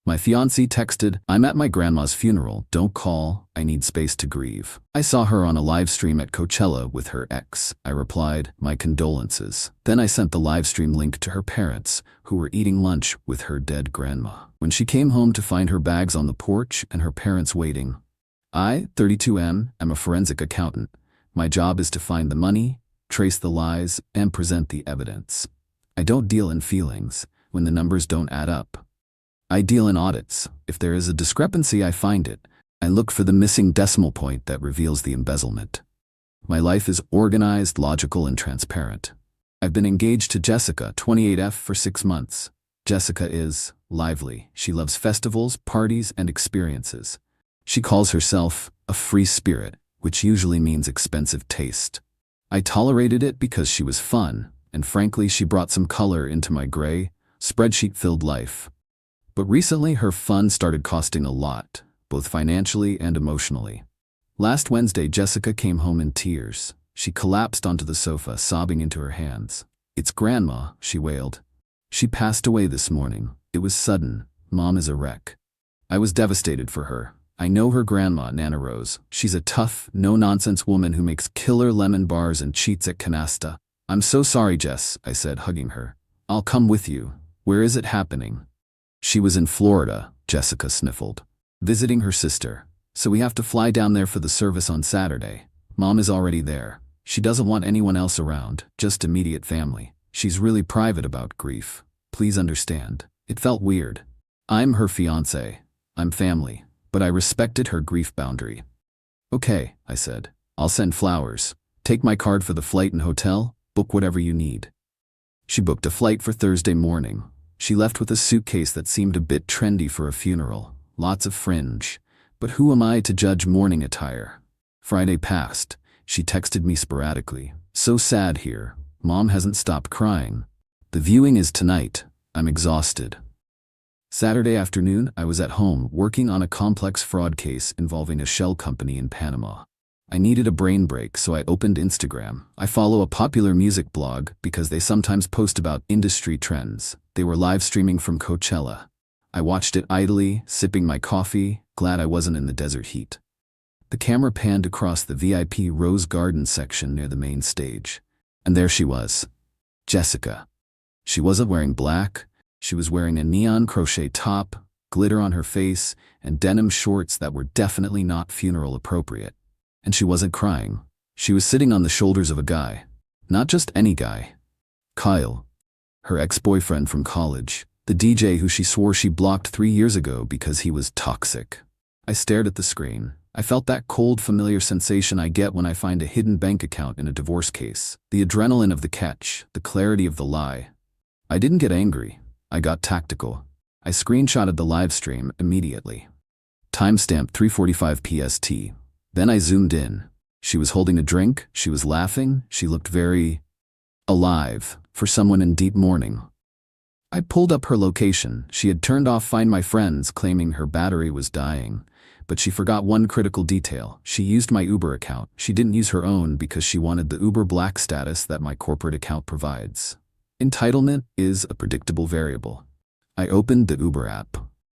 My fiancé texted, "I'm at my grandma's funeral. Don't call. I need space to grieve." I saw her on a live stream at Coachella with her ex. I replied, "My condolences." Then I sent the live stream link to her parents, who were eating lunch with her dead grandma. When she came home to find her bags on the porch and her parents waiting, I, 32M, am a forensic accountant. My job is to find the money, trace the lies, and present the evidence. I don't deal in feelings when the numbers don't add up. I deal in audits. If there is a discrepancy, I find it. I look for the missing decimal point that reveals the embezzlement. My life is organized, logical, and transparent. I've been engaged to Jessica, 28F, for 6 months. Jessica is lively. She loves festivals, parties, and experiences. She calls herself a free spirit, which usually means expensive taste. I tolerated it because she was fun, and frankly, she brought some color into my gray, spreadsheet-filled life. But recently, her fun started costing a lot, both financially and emotionally. Last Wednesday, Jessica came home in tears. She collapsed onto the sofa, sobbing into her hands. "It's Grandma," she wailed. "She passed away this morning. It was sudden. Mom is a wreck." I was devastated for her. I know her grandma, Nana Rose. She's a tough, no-nonsense woman who makes killer lemon bars and cheats at canasta. "I'm so sorry, Jess," I said, hugging her. "I'll come with you. Where is it happening?" "She was in Florida," Jessica sniffled, "visiting her sister. So we have to fly down there for the service on Saturday. Mom is already there. She doesn't want anyone else around, just immediate family. She's really private about grief. Please understand." It felt weird. I'm her fiancé. I'm family, but I respected her grief boundary. "Okay," I said. "I'll send flowers. Take my card for the flight and hotel. Book whatever you need." She booked a flight for Thursday morning. She left with a suitcase that seemed a bit trendy for a funeral. Lots of fringe. But who am I to judge mourning attire? Friday passed. She texted me sporadically. "So sad here. Mom hasn't stopped crying. The viewing is tonight. I'm exhausted." Saturday afternoon, I was at home working on a complex fraud case involving a shell company in Panama. I needed a brain break, so I opened Instagram. I follow a popular music blog because they sometimes post about industry trends. They were live streaming from Coachella. I watched it idly, sipping my coffee, glad I wasn't in the desert heat. The camera panned across the VIP Rose Garden section near the main stage. And there she was, Jessica. She wasn't wearing black. She was wearing a neon crochet top, glitter on her face, and denim shorts that were definitely not funeral appropriate. And she wasn't crying. She was sitting on the shoulders of a guy. Not just any guy. Kyle. Her ex-boyfriend from college. The DJ who she swore she blocked 3 years ago because he was toxic. I stared at the screen. I felt that cold, familiar sensation I get when I find a hidden bank account in a divorce case. The adrenaline of the catch, the clarity of the lie. I didn't get angry. I got tactical. I screenshotted the live stream immediately. Timestamp 3:45 PST. Then I zoomed in. She was holding a drink, she was laughing, she looked very alive for someone in deep mourning. I pulled up her location. She had turned off Find My Friends, claiming her battery was dying. But she forgot one critical detail. She used my Uber account. She didn't use her own because she wanted the Uber Black status that my corporate account provides. Entitlement is a predictable variable. I opened the Uber app.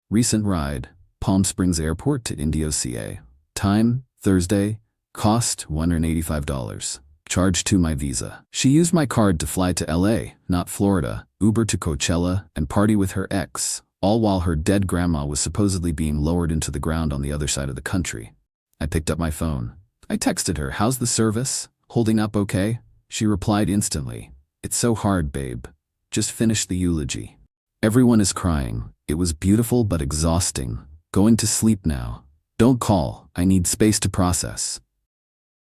Recent ride, Palm Springs Airport to Indio, CA. Time, Thursday. Cost, $185. Charged to my Visa. She used my card to fly to LA, not Florida, Uber to Coachella, and party with her ex, all while her dead grandma was supposedly being lowered into the ground on the other side of the country. I picked up my phone. I texted her, "How's the service? Holding up okay?" She replied instantly, "It's so hard, babe. Just finished the eulogy. Everyone is crying. It was beautiful but exhausting. Going to sleep now. Don't call. I need space to process."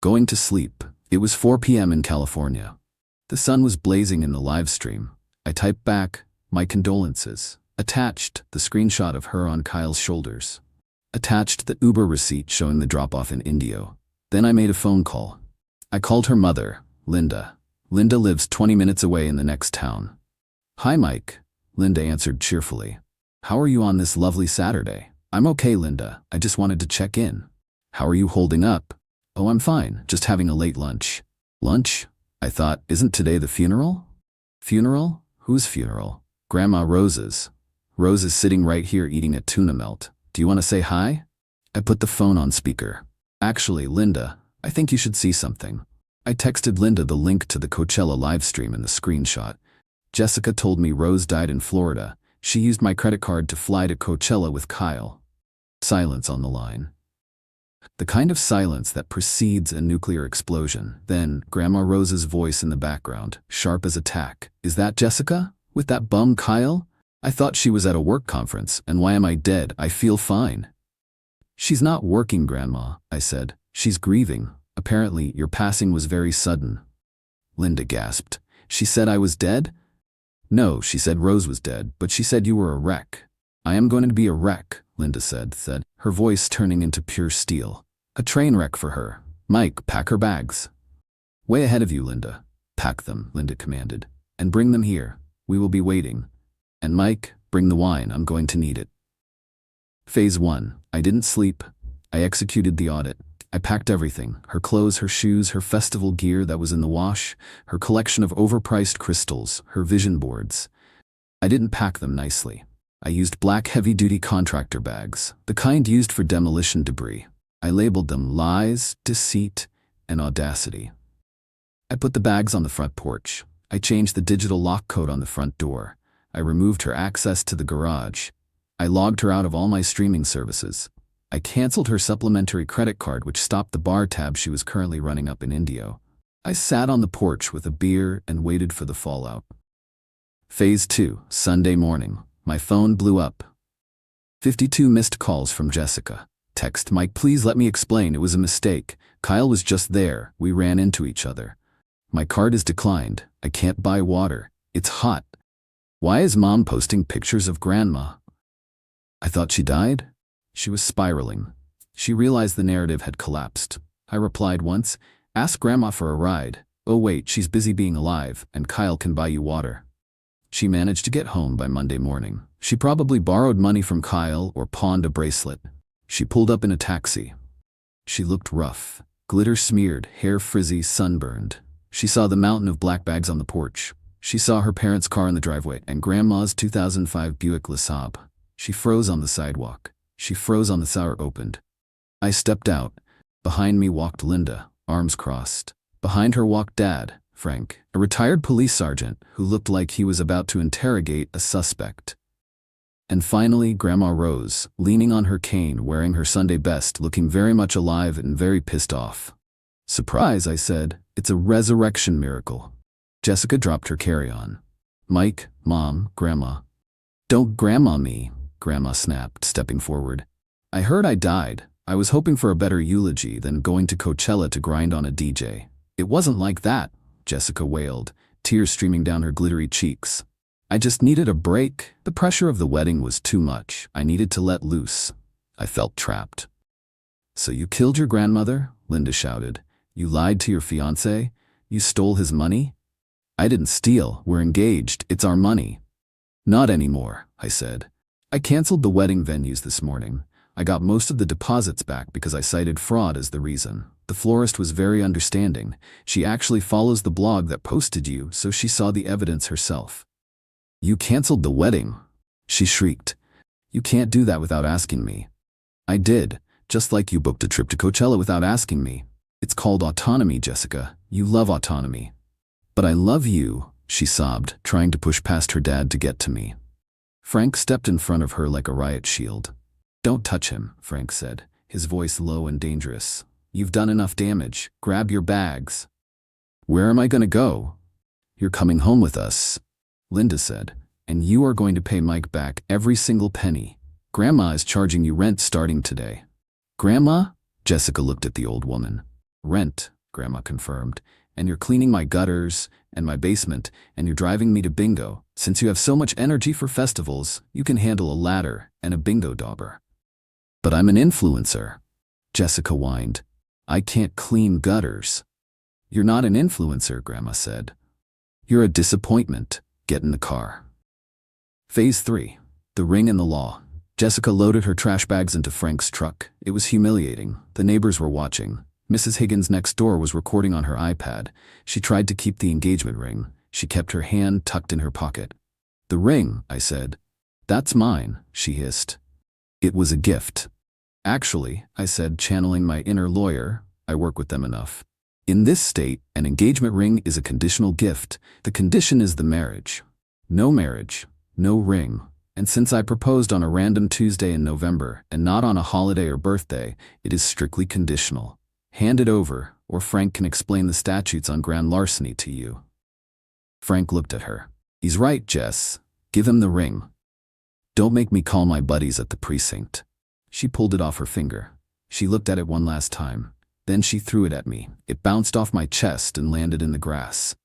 Going to sleep. It was 4 p.m. in California. The sun was blazing in the live stream. I typed back, "My condolences." Attached, the screenshot of her on Kyle's shoulders. Attached, the Uber receipt showing the drop-off in Indio. Then I made a phone call. I called her mother, Linda. Linda lives 20 minutes away in the next town. "Hi, Mike," Linda answered cheerfully. "How are you on this lovely Saturday?" "I'm okay, Linda. I just wanted to check in." "How are you holding up?" "Oh, I'm fine. Just having a late lunch." "Lunch?" I thought, isn't today the funeral? "Funeral? Whose funeral?" "Grandma Rose's." Rose is sitting right here eating a tuna melt. Do you want to say hi? I put the phone on speaker. Actually, Linda, I think you should see something. I texted Linda the link to the Coachella livestream and the screenshot. Jessica told me Rose died in Florida. She used my credit card to fly to Coachella with Kyle. Silence on the line. The kind of silence that precedes a nuclear explosion. Then, Grandma Rose's voice in the background, sharp as a tack. Is that Jessica? With that bum Kyle? I thought she was at a work conference, and why am I dead? I feel fine. She's not working, Grandma, I said. She's grieving. Apparently, your passing was very sudden. Linda gasped. She said I was dead? No, she said Rose was dead, but she said you were a wreck. I am going to be a wreck, Linda said, her voice turning into pure steel. A train wreck for her. Mike, pack her bags. Way ahead of you, Linda. Pack them, Linda commanded. And bring them here. We will be waiting. And Mike, bring the wine, I'm going to need it. Phase 1. I didn't sleep. I executed the audit. I packed everything, her clothes, her shoes, her festival gear that was in the wash, her collection of overpriced crystals, her vision boards. I didn't pack them nicely. I used black heavy-duty contractor bags, the kind used for demolition debris. I labeled them lies, deceit, and audacity. I put the bags on the front porch. I changed the digital lock code on the front door. I removed her access to the garage. I logged her out of all my streaming services. I canceled her supplementary credit card, which stopped the bar tab she was currently running up in Indio. I sat on the porch with a beer and waited for the fallout. Phase 2, Sunday morning. My phone blew up. 52 missed calls from Jessica. Text, Mike, please let me explain. It was a mistake. Kyle was just there. We ran into each other. My card is declined. I can't buy water. It's hot. Why is Mom posting pictures of Grandma? I thought she died? She was spiraling. She realized the narrative had collapsed. I replied once, ask Grandma for a ride. Oh wait, she's busy being alive, and Kyle can buy you water. She managed to get home by Monday morning. She probably borrowed money from Kyle or pawned a bracelet. She pulled up in a taxi. She looked rough, glitter-smeared, hair frizzy, sunburned. She saw the mountain of black bags on the porch. She saw her parents' car in the driveway and Grandma's 2005 Buick LeSabre. She froze on the sidewalk. She froze on the shower opened. I stepped out. Behind me walked Linda, arms crossed. Behind her walked Dad, Frank, a retired police sergeant who looked like he was about to interrogate a suspect. And finally, Grandma Rose, leaning on her cane, wearing her Sunday best, looking very much alive and very pissed off. Surprise, I said. It's a resurrection miracle. Jessica dropped her carry-on. Mike, Mom, Grandma. Don't Grandma me, Grandma snapped, stepping forward. I heard I died. I was hoping for a better eulogy than going to Coachella to grind on a DJ. It wasn't like that, Jessica wailed, tears streaming down her glittery cheeks. I just needed a break. The pressure of the wedding was too much. I needed to let loose. I felt trapped. So you killed your grandmother? Linda shouted. You lied to your fiancé? You stole his money? I didn't steal. We're engaged. It's our money. Not anymore, I said. I canceled the wedding venues this morning. I got most of the deposits back because I cited fraud as the reason. The florist was very understanding. She actually follows the blog that posted you, so she saw the evidence herself. You canceled the wedding? She shrieked. You can't do that without asking me. I did, just like you booked a trip to Coachella without asking me. It's called autonomy, Jessica. You love autonomy. But I love you, she sobbed, trying to push past her dad to get to me. Frank stepped in front of her like a riot shield. Don't touch him, Frank said, his voice low and dangerous. You've done enough damage. Grab your bags. Where am I going to go? You're coming home with us, Linda said, and you are going to pay Mike back every single penny. Grandma is charging you rent starting today. Grandma? Jessica looked at the old woman. Rent, Grandma confirmed, and you're cleaning my gutters and my basement, and you're driving me to bingo. Since you have so much energy for festivals, you can handle a ladder and a bingo dauber. But I'm an influencer, Jessica whined. I can't clean gutters. You're not an influencer, Grandma said. You're a disappointment. Get in the car. Phase 3. The ring and the law. Jessica loaded her trash bags into Frank's truck. It was humiliating. The neighbors were watching. Mrs. Higgins next door was recording on her iPad. She tried to keep the engagement ring. She kept her hand tucked in her pocket. The ring, I said. That's mine, she hissed. It was a gift. Actually, I said, channeling my inner lawyer, I work with them enough. In this state, an engagement ring is a conditional gift. The condition is the marriage. No marriage, no ring. And since I proposed on a random Tuesday in November and not on a holiday or birthday, it is strictly conditional. Hand it over, or Frank can explain the statutes on grand larceny to you. Frank looked at her. He's right, Jess. Give him the ring. Don't make me call my buddies at the precinct. She pulled it off her finger. She looked at it one last time. Then she threw it at me. It bounced off my chest and landed in the grass.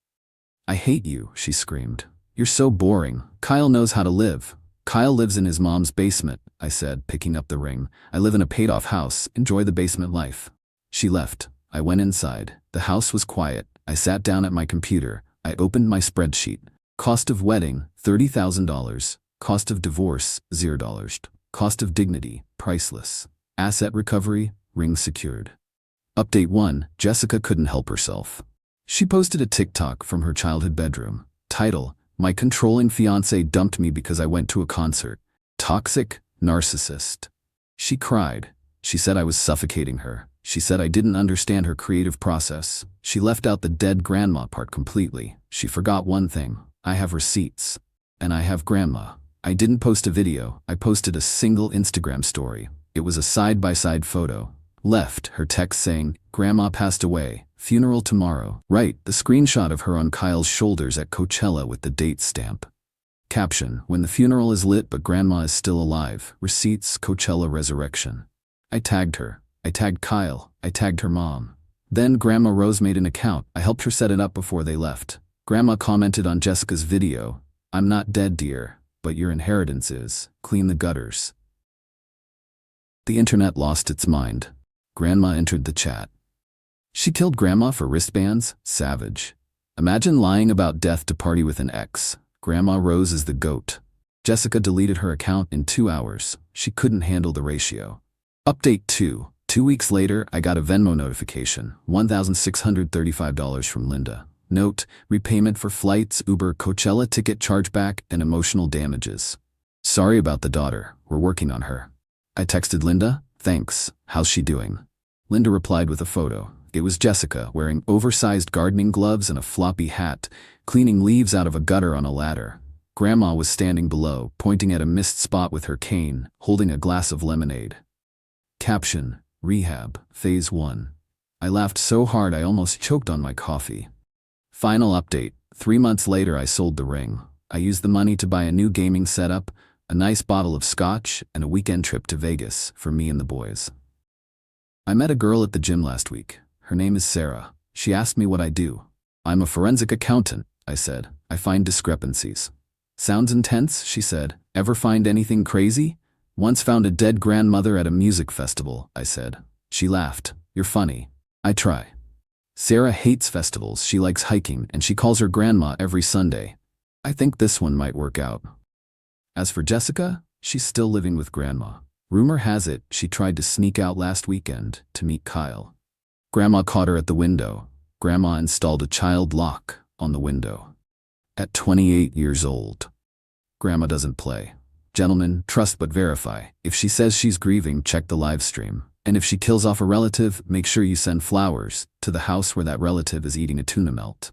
I hate you, she screamed. You're so boring. Kyle knows how to live. Kyle lives in his mom's basement, I said, picking up the ring. I live in a paid-off house. Enjoy the basement life. She left. I went inside. The house was quiet. I sat down at my computer. I opened my spreadsheet. Cost of wedding, $30,000. Cost of divorce, $0. Cost of dignity, priceless. Asset recovery, ring secured. Update 1, Jessica couldn't help herself. She posted a TikTok from her childhood bedroom. Title, My controlling fiancé dumped me because I went to a concert. Toxic, narcissist. She cried. She said I was suffocating her. She said I didn't understand her creative process. She left out the dead grandma part completely. She forgot one thing. I have receipts. And I have grandma. I didn't post a video. I posted a single Instagram story. It was a side-by-side photo. Left, her text saying, Grandma passed away, funeral tomorrow. Right, the screenshot of her on Kyle's shoulders at Coachella with the date stamp. Caption, when the funeral is lit but Grandma is still alive. Receipts, Coachella resurrection. I tagged her. I tagged Kyle. I tagged her mom. Then Grandma Rose made an account. I helped her set it up before they left. Grandma commented on Jessica's video. I'm not dead, dear, but your inheritance is. Clean the gutters. The internet lost its mind. Grandma entered the chat. She killed Grandma for wristbands? Savage. Imagine lying about death to party with an ex. Grandma Rose is the GOAT. Jessica deleted her account in 2 hours. She couldn't handle the ratio. Update 2. 2 weeks later, I got a Venmo notification. $1,635 from Linda. Note, repayment for flights, Uber, Coachella ticket chargeback, and emotional damages. Sorry about the daughter. We're working on her. I texted Linda. Thanks. How's she doing? Linda replied with a photo. It was Jessica, wearing oversized gardening gloves and a floppy hat, cleaning leaves out of a gutter on a ladder. Grandma was standing below, pointing at a missed spot with her cane, holding a glass of lemonade. Caption, Rehab, Phase 1. I laughed so hard I almost choked on my coffee. Final update. 3 months later I sold the ring. I used the money to buy a new gaming setup, a nice bottle of scotch, and a weekend trip to Vegas for me and the boys. I met a girl at the gym last week. Her name is Sarah. She asked me what I do. I'm a forensic accountant, I said. I find discrepancies. Sounds intense, she said. Ever find anything crazy? Once found a dead grandmother at a music festival, I said. She laughed. You're funny. I try. Sarah hates festivals. She likes hiking, and she calls her grandma every Sunday. I think this one might work out. As for Jessica, she's still living with Grandma. Rumor has it she tried to sneak out last weekend to meet Kyle. Grandma caught her at the window. Grandma installed a child lock on the window. At 28 years old. Grandma doesn't play. Gentlemen, trust but verify. If she says she's grieving, check the live stream. And if she kills off a relative, make sure you send flowers to the house where that relative is eating a tuna melt.